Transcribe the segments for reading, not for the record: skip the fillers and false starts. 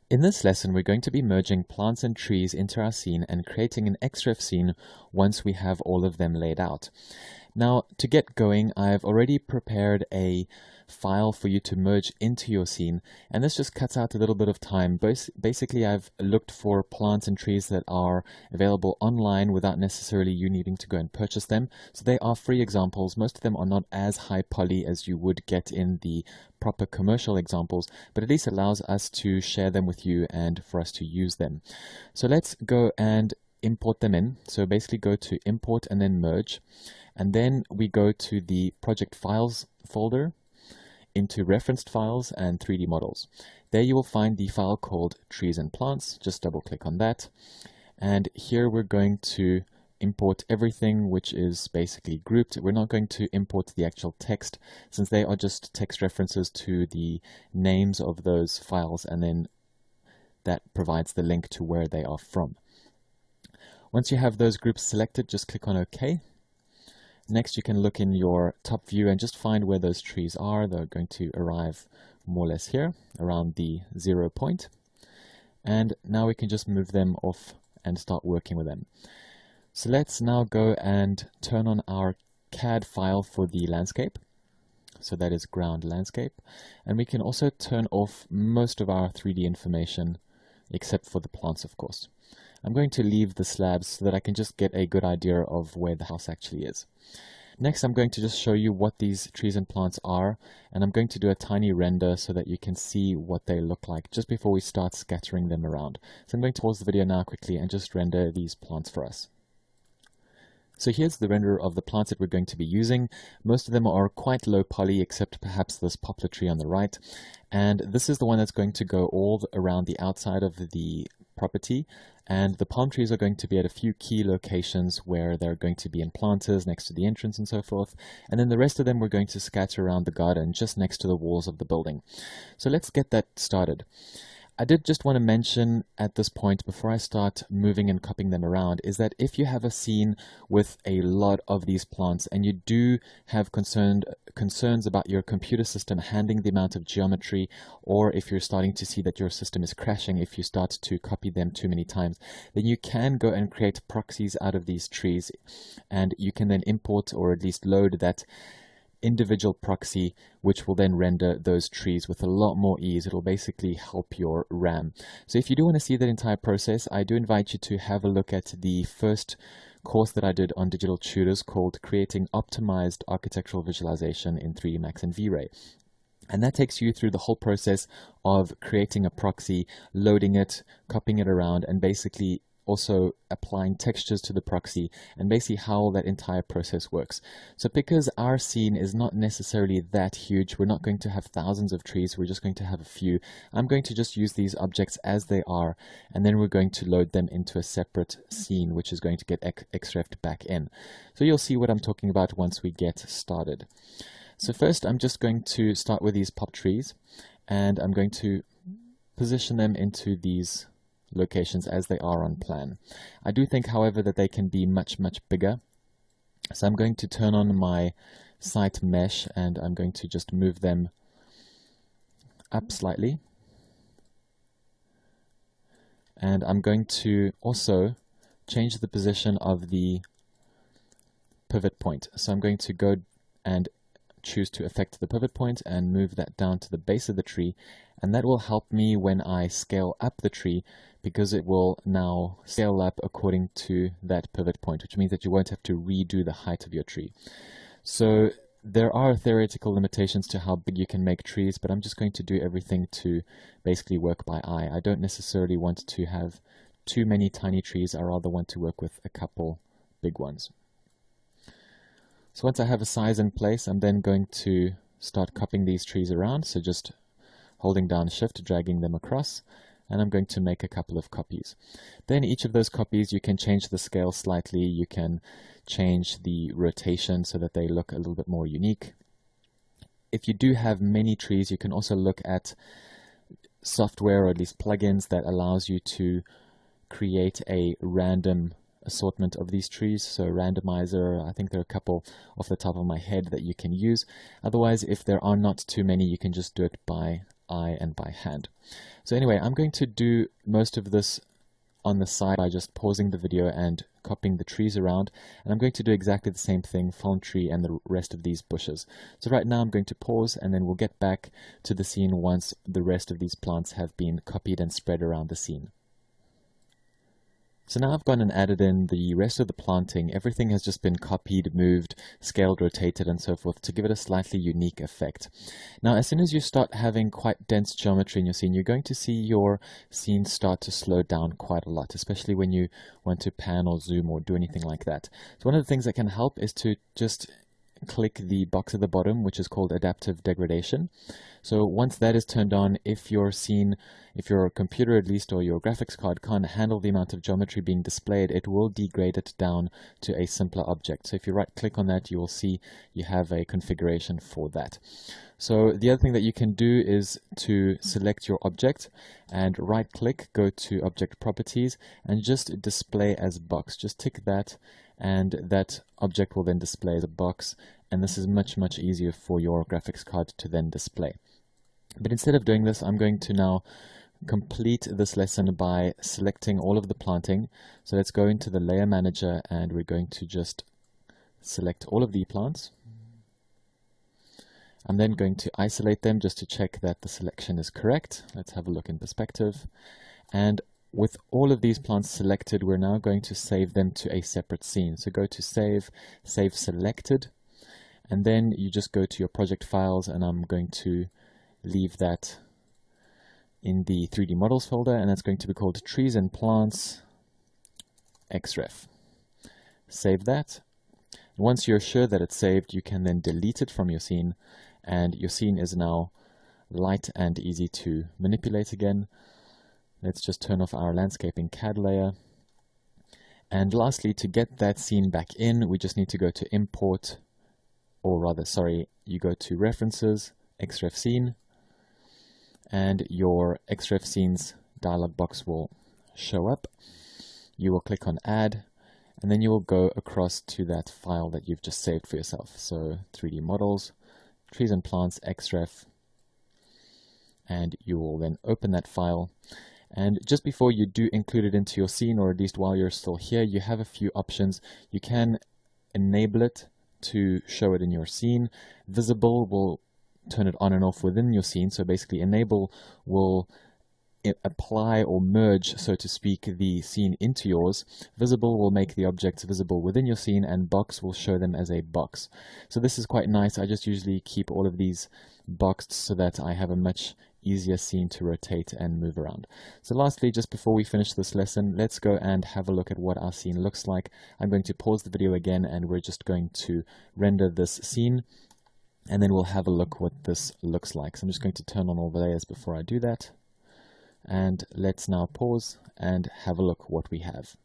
In this lesson, we're going to be merging plants and trees into our scene and creating an XREF scene once we have all of them laid out. Now, to get going, I've already prepared a file for you to merge into your scene, and this just cuts out a little bit of time. Basically, I've looked for plants and trees that are available online without necessarily you needing to go and purchase them. So they are free examples. Most of them are not as high poly as you would get in the proper commercial examples, but at least allows us to share them with you and for us to use them. So let's go and import them in. So basically go to import and then merge, and then we go to the project files folder, into referenced files and 3D models. There you will find the file called trees and plants. Just double click on that, and here we're going to import everything which is basically grouped. We're not going to import the actual text, since they are just text references to the names of those files, and then that provides the link to where they are from. Once you have those groups selected, just click on OK. Next, you can look in your top view and just find where those trees are. They're going to arrive more or less here around the 0 point. And now we can just move them off and start working with them. So let's now go and turn on our CAD file for the landscape. So that is ground landscape. And we can also turn off most of our 3D information, except for the plants, of course. I'm going to leave the slabs so that I can just get a good idea of where the house actually is. Next, I'm going to just show you what these trees and plants are, and I'm going to do a tiny render so that you can see what they look like just before we start scattering them around. So I'm going to pause the video now quickly and just render these plants for us. So here's the render of the plants that we're going to be using. Most of them are quite low poly, except perhaps this poplar tree on the right. And this is the one that's going to go all around the outside of the property. And the palm trees are going to be at a few key locations where they're going to be in planters next to the entrance and so forth. And then the rest of them we're going to scatter around the garden just next to the walls of the building. So let's get that started. I did just want to mention at this point, before I start moving and copying them around, is that if you have a scene with a lot of these plants and you do have concerns about your computer system handling the amount of geometry, or if you're starting to see that your system is crashing if you start to copy them too many times, then you can go and create proxies out of these trees, and you can then import or at least load that individual proxy, which will then render those trees with a lot more ease. It'll basically help your RAM. So if you do want to see that entire process, I do invite you to have a look at the first course that I did on Digital Tutors called Creating Optimized Architectural Visualization in 3D Max and V-Ray. And that takes you through the whole process of creating a proxy, loading it, copying it around, and basically also applying textures to the proxy, and basically how that entire process works. So because our scene is not necessarily that huge, we're not going to have thousands of trees, we're just going to have a few. I'm going to just use these objects as they are, and then we're going to load them into a separate scene, which is going to get XREF'd back in. So you'll see what I'm talking about once we get started. So first, I'm just going to start with these pop trees, and I'm going to position them into these locations as they are on plan. I do think, however, that they can be much bigger. So I'm going to turn on my site mesh, and I'm going to just move them up slightly. And I'm going to also change the position of the pivot point. So I'm going to go and choose to affect the pivot point and move that down to the base of the tree, and that will help me when I scale up the tree, because it will now scale up according to that pivot point, which means that you won't have to redo the height of your tree. So there are theoretical limitations to how big you can make trees, but I'm just going to do everything to basically work by eye. I don't necessarily want to have too many tiny trees. I rather want to work with a couple big ones. So once I have a size in place, I'm then going to start copying these trees around. So just holding down Shift, dragging them across, and I'm going to make a couple of copies. Then each of those copies, you can change the scale slightly, you can change the rotation so that they look a little bit more unique. If you do have many trees, you can also look at software, or at least plugins, that allows you to create a random assortment of these trees. So randomizer, I think there are a couple off the top of my head that you can use. Otherwise, if there are not too many, you can just do it by eye and by hand. So anyway, I'm going to do most of this on the side by just pausing the video and copying the trees around, and I'm going to do exactly the same thing, fallen tree and the rest of these bushes. So right now I'm going to pause, and then we'll get back to the scene once the rest of these plants have been copied and spread around the scene. So now I've gone and added in the rest of the planting. Everything has just been copied, moved, scaled, rotated, and so forth to give it a slightly unique effect. Now, as soon as you start having quite dense geometry in your scene, you're going to see your scene start to slow down quite a lot, especially when you want to pan or zoom or do anything like that. So one of the things that can help is to just click the box at the bottom, which is called adaptive degradation. So once that is turned on, if your scene, if your computer at least, or your graphics card can't handle the amount of geometry being displayed, it will degrade it down to a simpler object. So if you right click on that, you will see you have a configuration for that. So the other thing that you can do is to select your object and right click, go to object properties, and just display as box. Just tick that, and that object will then display as a box, and this is much easier for your graphics card to then display. But instead of doing this, I'm going to now complete this lesson by selecting all of the planting. So let's go into the layer manager, and we're going to just select all of the plants. I'm then going to isolate them just to check that the selection is correct. Let's have a look in perspective. And with all of these plants selected, we're now going to save them to a separate scene. So go to Save, Save Selected, and then you just go to your project files, and I'm going to leave that in the 3D Models folder, and that's going to be called Trees and Plants XREF. Save that. Once you're sure that it's saved, you can then delete it from your scene, and your scene is now light and easy to manipulate again. Let's just turn off our landscaping CAD layer. And lastly, to get that scene back in, we just need to go to Import, or rather, sorry, you go to References, XREF Scene, and your XREF Scenes dialog box will show up. You will click on Add, and then you will go across to that file that you've just saved for yourself. So 3D Models, Trees and Plants, XREF, and you will then open that file. And just before you do include it into your scene, or at least while you're still here, you have a few options. You can enable it to show it in your scene. Visible will turn it on and off within your scene. So basically, enable will apply or merge, so to speak, the scene into yours. Visible will make the objects visible within your scene, and box will show them as a box. So this is quite nice. I just usually keep all of these boxed so that I have a much easier scene to rotate and move around. So lastly, just before we finish this lesson, let's go and have a look at what our scene looks like. I'm going to pause the video again, and we're just going to render this scene, and then we'll have a look what this looks like. So I'm just going to turn on all the layers before I do that. And let's now pause and have a look what we have.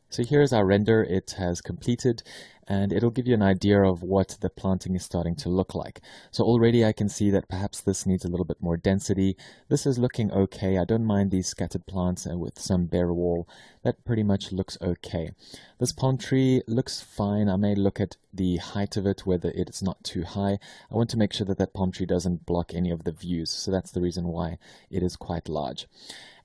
So here's our render. It has completed, and it'll give you an idea of what the planting is starting to look like. So already I can see that perhaps this needs a little bit more density. This is looking okay. I don't mind these scattered plants and with some bare wall. That pretty much looks okay. This palm tree looks fine. I may look at the height of it, whether it's not too high. I want to make sure that that palm tree doesn't block any of the views. So that's the reason why it is quite large.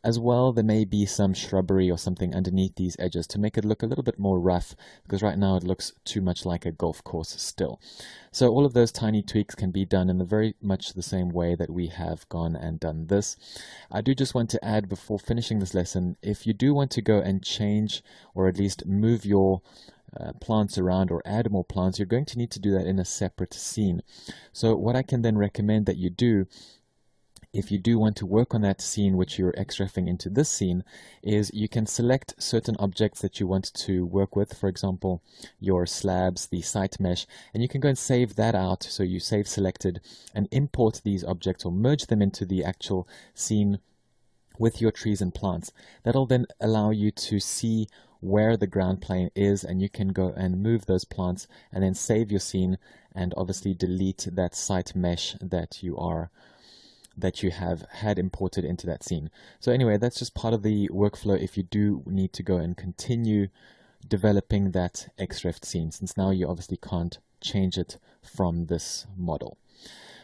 As well, there may be some shrubbery or something underneath these edges to make it look a little bit more rough, because right now it looks too much like a golf course still. So all of those tiny tweaks can be done in the very much the same way that we have gone and done this. I do just want to add before finishing this lesson, if you do want to go and change or at least move your plants around or add more plants, you're going to need to do that in a separate scene. So what I can then recommend that you do, if you do want to work on that scene which you're XREFing into this scene, is you can select certain objects that you want to work with, for example your slabs, the site mesh, and you can go and save that out. So you save selected and import these objects or merge them into the actual scene with your trees and plants. That'll then allow you to see where the ground plane is, and you can go and move those plants and then save your scene, and obviously delete that site mesh that you have had imported into that scene. So anyway, that's just part of the workflow if you do need to go and continue developing that XREF scene, since now you obviously can't change it from this model.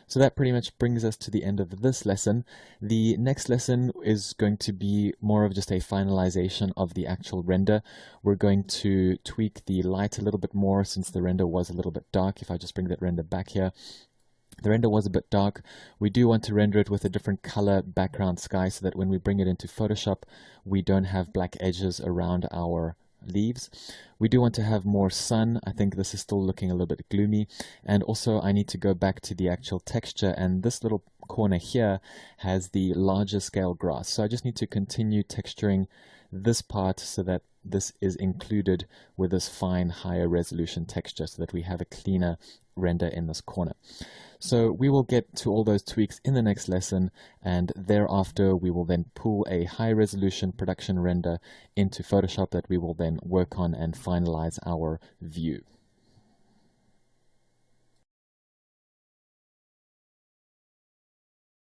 So that pretty much brings us to the end of this lesson. The next lesson is going to be more of just a finalization of the actual render. We're going to tweak the light a little bit more since the render was a little bit dark. If I just bring that render back here, the render was a bit dark. We do want to render it with a different color background sky so that when we bring it into Photoshop, we don't have black edges around our leaves. We do want to have more sun. I think this is still looking a little bit gloomy. And also I need to go back to the actual texture, and this little corner here has the larger scale grass. So I just need to continue texturing this part so that this is included with this fine higher resolution texture so that we have a cleaner render in this corner. So we will get to all those tweaks in the next lesson, and thereafter we will then pull a high resolution production render into Photoshop that we will then work on and finalize our view.